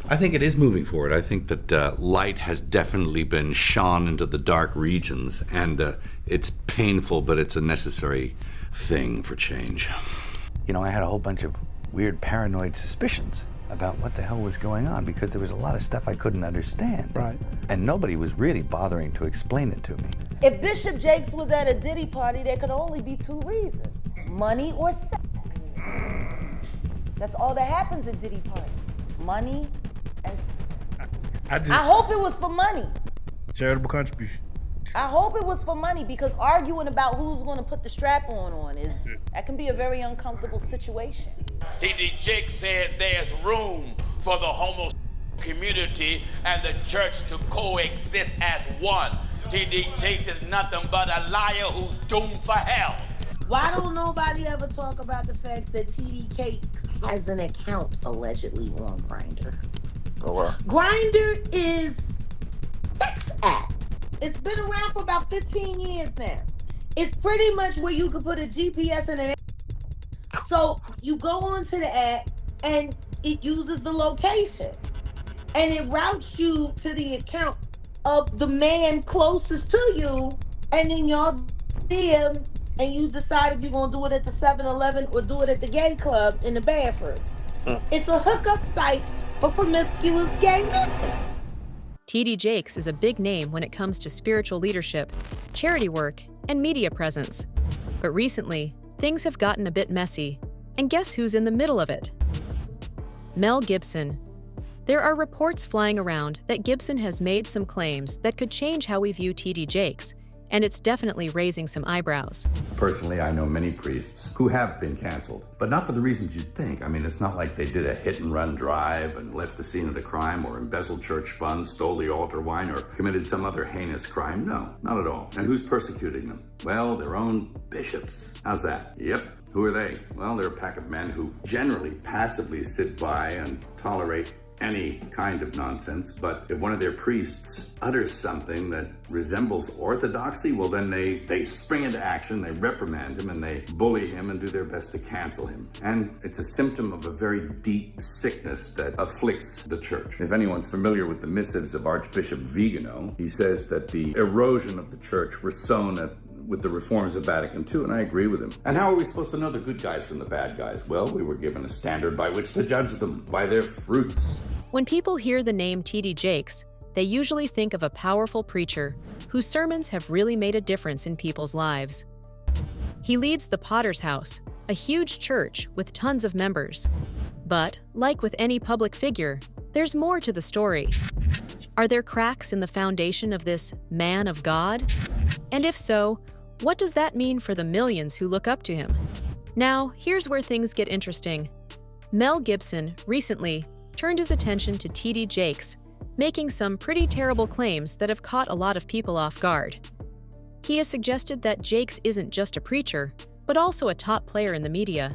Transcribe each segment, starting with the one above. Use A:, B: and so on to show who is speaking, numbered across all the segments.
A: I think it is moving forward. I think that light has definitely been shone into the dark regions, and it's painful, but it's a necessary thing for change.
B: You know, I had a whole bunch of weird paranoid suspicions about what the hell was going on because there was a lot of stuff I couldn't understand.
C: Right.
B: And nobody was really bothering to explain it to me.
D: If Bishop Jakes was at a Diddy party, there could only be two reasons: money or sex. That's all that happens at Diddy parties. Money and sex. I hope it was for money.
C: Charitable contribution.
D: I hope it was for money, because arguing about who's going to put the strap on is, that can be a very uncomfortable situation.
E: T.D. Jakes said there's room for the homo community and the church to coexist as one. T.D. Jakes is nothing but a liar who's doomed for hell.
F: Why don't nobody ever talk about the fact that T.D. Jakes has an account allegedly on Grindr?
B: Oh, well.
F: Grindr is sex app. It's been around for about 15 years now. It's pretty much where you could put a GPS in an app. So you go onto the app and it uses the location. And it routes you to the account of the man closest to you. And then y'all DM and you decide if you're going to do it at the 7-Eleven or do it at the gay club in the bathroom. It's a hookup site for promiscuous gay men.
G: T.D. Jakes is a big name when it comes to spiritual leadership, charity work, and media presence. But recently, things have gotten a bit messy, and guess who's in the middle of it? Mel Gibson. There are reports flying around that Gibson has made some claims that could change how we view T.D. Jakes, and it's definitely raising some eyebrows.
A: Personally, I know many priests who have been canceled, but not for the reasons you'd think. I mean, it's not like they did a hit-and-run drive and left the scene of the crime, or embezzled church funds, stole the altar wine, or committed some other heinous crime. No, not at all. And who's persecuting them? Well, their own bishops. How's that? Yep. Who are they? Well, they're a pack of men who generally passively sit by and tolerate any kind of nonsense, but if one of their priests utters something that resembles orthodoxy, well, then they spring into action, they reprimand him, and they bully him and do their best to cancel him. And it's a symptom of a very deep sickness that afflicts the church. If anyone's familiar with the missives of Archbishop Vigano, he says that the erosion of the church was sown with the reforms of Vatican II, and I agree with him. And how are we supposed to know the good guys from the bad guys? Well, we were given a standard by which to judge them, by their fruits.
G: When people hear the name T.D. Jakes, they usually think of a powerful preacher whose sermons have really made a difference in people's lives. He leads the Potter's House, a huge church with tons of members. But, like with any public figure, there's more to the story. Are there cracks in the foundation of this man of God? And if so, what does that mean for the millions who look up to him? Now, here's where things get interesting. Mel Gibson recently turned his attention to T.D. Jakes, making some pretty terrible claims that have caught a lot of people off guard. He has suggested that Jakes isn't just a preacher, but also a top player in the media.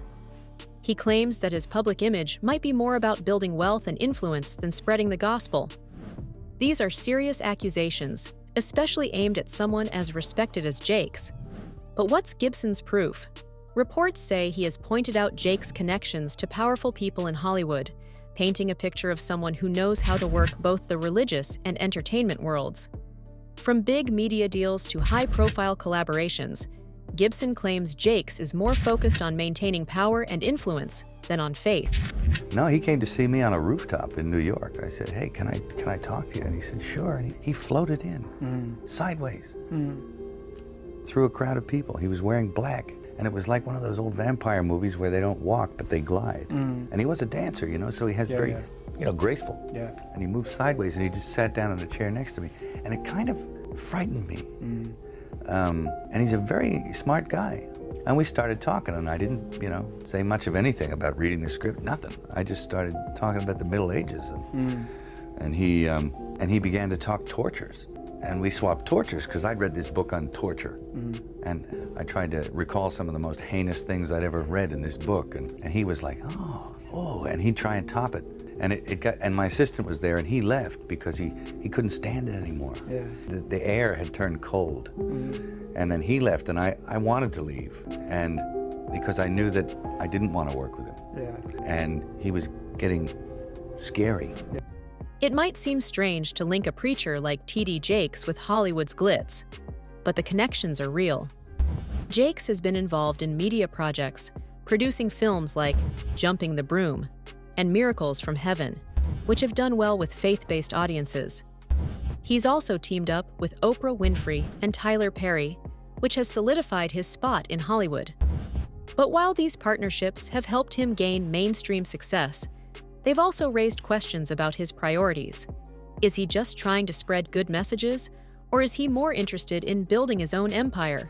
G: He claims that his public image might be more about building wealth and influence than spreading the gospel. These are serious accusations, especially aimed at someone as respected as Jakes. But what's Gibson's proof? Reports say he has pointed out Jakes' connections to powerful people in Hollywood, painting a picture of someone who knows how to work both the religious and entertainment worlds. From big media deals to high-profile collaborations, Gibson claims Jakes is more focused on maintaining power and influence than on faith.
B: No, he came to see me on a rooftop in New York. I said, hey, can I talk to you? And he said, sure. And he floated in, sideways, through a crowd of people. He was wearing black. And it was like one of those old vampire movies where they don't walk, but they glide. And he was a dancer, you know, so he has very, you know, graceful.
C: Yeah.
B: And he moved sideways, and he just sat down in a chair next to me. And it kind of frightened me. And he's a very smart guy. And we started talking, and I didn't, you know, say much of anything about reading the script, nothing. I just started talking about the Middle Ages. And he began to talk tortures. And we swapped tortures, because I'd read this book on torture. And I tried to recall some of the most heinous things I'd ever read in this book. And he was like, oh, and he'd try and top it. And and my assistant was there, and he left because he couldn't stand it anymore. Yeah. The air had turned cold. And then he left, and I wanted to leave. And because I knew that I didn't want to work with him. Yeah. And he was getting scary. Yeah.
G: It might seem strange to link a preacher like T.D. Jakes with Hollywood's glitz, but the connections are real. Jakes has been involved in media projects, producing films like Jumping the Broom and Miracles from Heaven, which have done well with faith-based audiences. He's also teamed up with Oprah Winfrey and Tyler Perry, which has solidified his spot in Hollywood. But while these partnerships have helped him gain mainstream success, they've also raised questions about his priorities. Is he just trying to spread good messages, or is he more interested in building his own empire?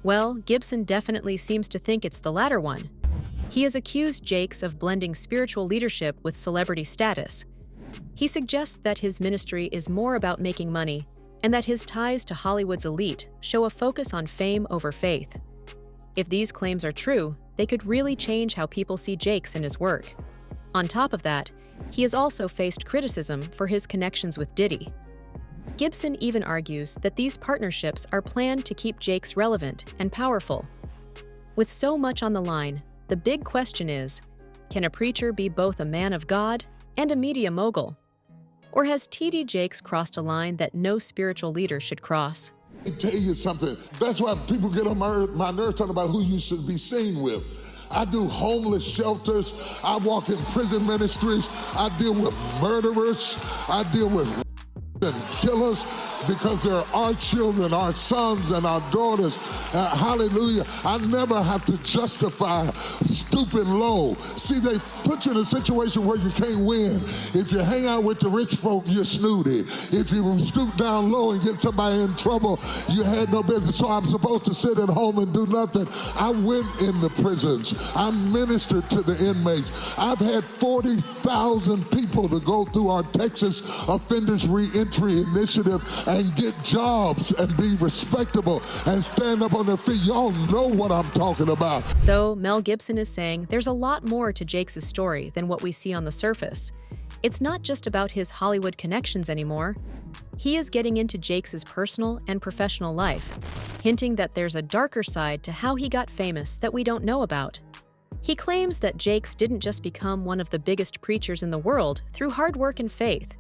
G: Well, Gibson definitely seems to think it's the latter one. He has accused Jakes of blending spiritual leadership with celebrity status. He suggests that his ministry is more about making money, and that his ties to Hollywood's elite show a focus on fame over faith. If these claims are true, they could really change how people see Jakes and his work. On top of that, he has also faced criticism for his connections with Diddy. Gibson even argues that these partnerships are planned to keep Jakes relevant and powerful. With so much on the line, the big question is, can a preacher be both a man of God and a media mogul? Or has T.D. Jakes crossed a line that no spiritual leader should cross?
H: Let me tell you something. That's why people get on my nerves talking about who you should be seen with. I do homeless shelters. I walk in prison ministries. I deal with murderers. I deal with and killers, because they're our children, our sons and our daughters. Hallelujah. I never have to justify stooping low. See, they put you in a situation where you can't win. If you hang out with the rich folk, you're snooty. If you stoop down low and get somebody in trouble, you had no business. So I'm supposed to sit at home and do nothing. I went in the prisons. I ministered to the inmates. I've had 40,000 people to go through our Texas Offenders Reentry Initiative and get jobs and be respectable and stand up on their feet. Y'all know what I'm talking about.
G: So Mel Gibson is saying there's a lot more to Jakes' story than what we see on the surface. It's not just about his Hollywood connections anymore. He is getting into Jakes' personal and professional life, hinting that there's a darker side to how he got famous that we don't know about. He claims that Jakes didn't just become one of the biggest preachers in the world through hard work and faith.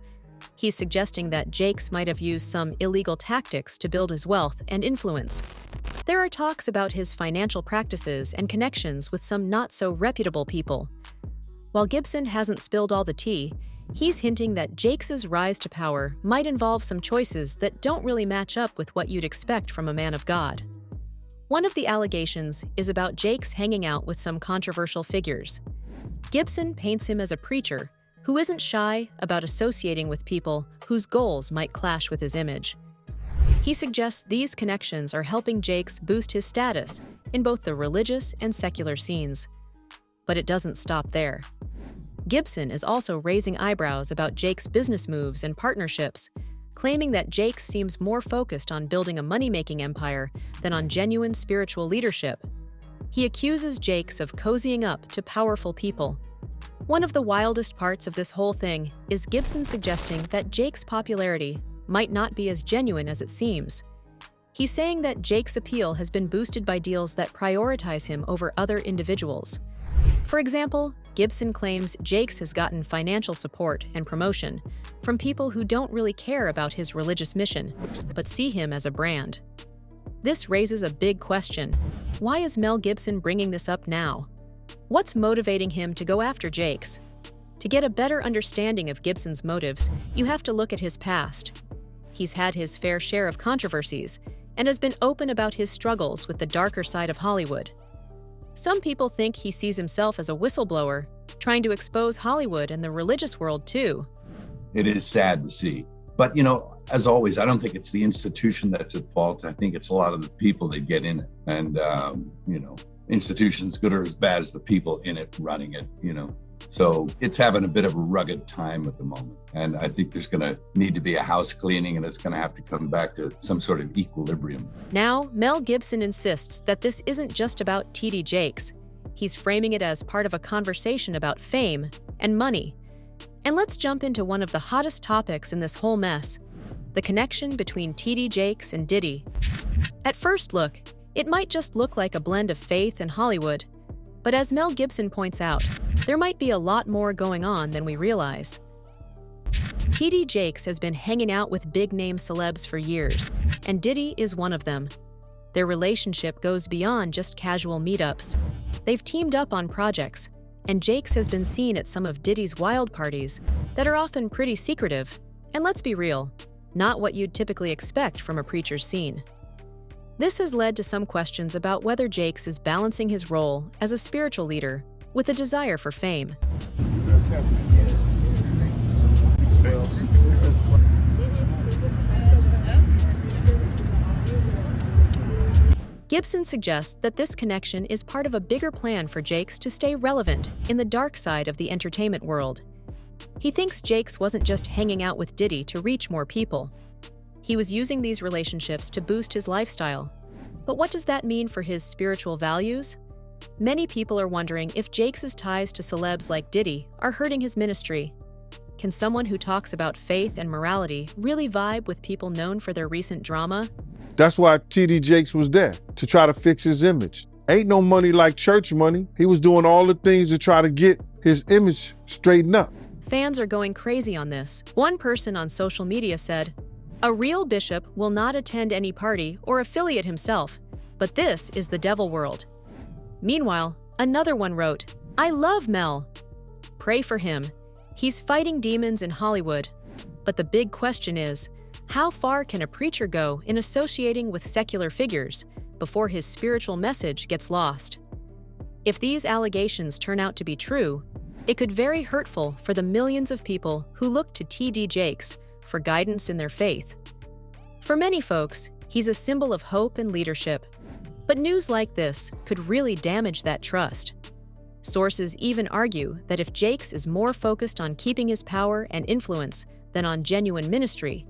G: He's suggesting that Jakes might have used some illegal tactics to build his wealth and influence. There are talks about his financial practices and connections with some not-so-reputable people. While Gibson hasn't spilled all the tea, he's hinting that Jakes' rise to power might involve some choices that don't really match up with what you'd expect from a man of God. One of the allegations is about Jakes hanging out with some controversial figures. Gibson paints him as a preacher who isn't shy about associating with people whose goals might clash with his image. He suggests these connections are helping Jakes boost his status in both the religious and secular scenes. But it doesn't stop there. Gibson is also raising eyebrows about Jakes' business moves and partnerships, claiming that Jakes seems more focused on building a money-making empire than on genuine spiritual leadership. He accuses Jakes of cozying up to powerful people. One of the wildest parts of this whole thing is Gibson suggesting that Jakes' popularity might not be as genuine as it seems. He's saying that Jakes' appeal has been boosted by deals that prioritize him over other individuals. For example, Gibson claims Jakes has gotten financial support and promotion from people who don't really care about his religious mission, but see him as a brand. This raises a big question. Why is Mel Gibson bringing this up now? What's motivating him to go after Jakes? To get a better understanding of Gibson's motives, you have to look at his past. He's had his fair share of controversies and has been open about his struggles with the darker side of Hollywood. Some people think he sees himself as a whistleblower, trying to expose Hollywood and the religious world too.
A: It is sad to see. But, as always, I don't think it's the institution that's at fault. I think it's a lot of the people that get in it. And, institution's good or as bad as the people in it running it, So it's having a bit of a rugged time at the moment. And I think there's going to need to be a house cleaning, and it's going to have to come back to some sort of equilibrium.
G: Now, Mel Gibson insists that this isn't just about T.D. Jakes. He's framing it as part of a conversation about fame and money. And let's jump into one of the hottest topics in this whole mess, the connection between T.D. Jakes and Diddy. At first look, it might just look like a blend of faith and Hollywood. But as Mel Gibson points out, there might be a lot more going on than we realize. TD Jakes has been hanging out with big-name celebs for years, and Diddy is one of them. Their relationship goes beyond just casual meetups. They've teamed up on projects, and Jakes has been seen at some of Diddy's wild parties that are often pretty secretive, and let's be real, not what you'd typically expect from a preacher's scene. This has led to some questions about whether Jakes is balancing his role as a spiritual leader with a desire for fame. Gibson suggests that this connection is part of a bigger plan for Jakes to stay relevant in the dark side of the entertainment world. He thinks Jakes wasn't just hanging out with Diddy to reach more people. He was using these relationships to boost his lifestyle. But what does that mean for his spiritual values? Many people are wondering if Jakes' ties to celebs like Diddy are hurting his ministry. Can someone who talks about faith and morality really vibe with people known for their recent drama?
I: That's why TD Jakes was there, to try to fix his image. Ain't no money like church money. He was doing all the things to try to get his image straightened up.
G: Fans are going crazy on this. One person on social media said, "A real bishop will not attend any party or affiliate himself, but this is the devil world." Meanwhile, another one wrote, "I love Mel. Pray for him. He's fighting demons in Hollywood." But the big question is, how far can a preacher go in associating with secular figures before his spiritual message gets lost? If these allegations turn out to be true, it could be very hurtful for the millions of people who look to TD Jakes for guidance in their faith. For many folks, he's a symbol of hope and leadership. But news like this could really damage that trust. Sources even argue that if Jakes is more focused on keeping his power and influence than on genuine ministry,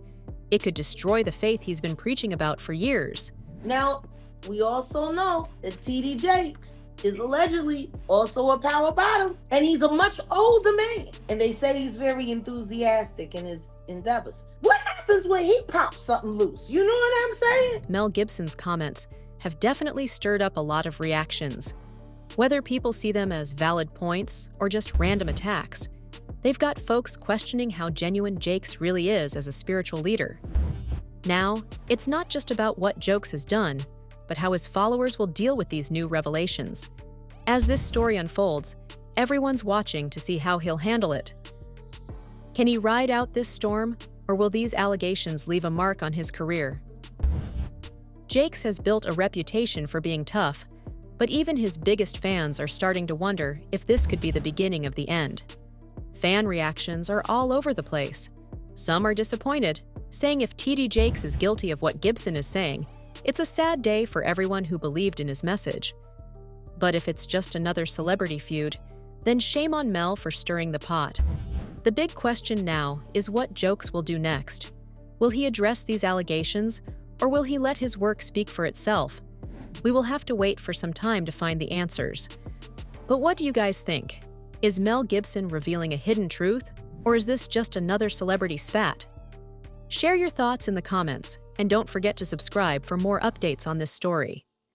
G: it could destroy the faith he's been preaching about for years.
F: Now, we also know that TD Jakes is allegedly also a power bottom, and he's a much older man. And they say he's very enthusiastic in his endeavors. What happens when he pops something loose? You know what I'm saying?
G: Mel Gibson's comments have definitely stirred up a lot of reactions. Whether people see them as valid points or just random attacks, they've got folks questioning how genuine Jakes really is as a spiritual leader. Now, it's not just about what Jakes has done, but how his followers will deal with these new revelations. As this story unfolds, everyone's watching to see how he'll handle it. Can he ride out this storm, or will these allegations leave a mark on his career? Jakes has built a reputation for being tough, but even his biggest fans are starting to wonder if this could be the beginning of the end. Fan reactions are all over the place. Some are disappointed, saying if TD Jakes is guilty of what Gibson is saying, it's a sad day for everyone who believed in his message. But if it's just another celebrity feud, then shame on Mel for stirring the pot. The big question now is what Jakes will do next. Will he address these allegations, or will he let his work speak for itself? We will have to wait for some time to find the answers. But what do you guys think? Is Mel Gibson revealing a hidden truth, or is this just another celebrity spat? Share your thoughts in the comments, and don't forget to subscribe for more updates on this story.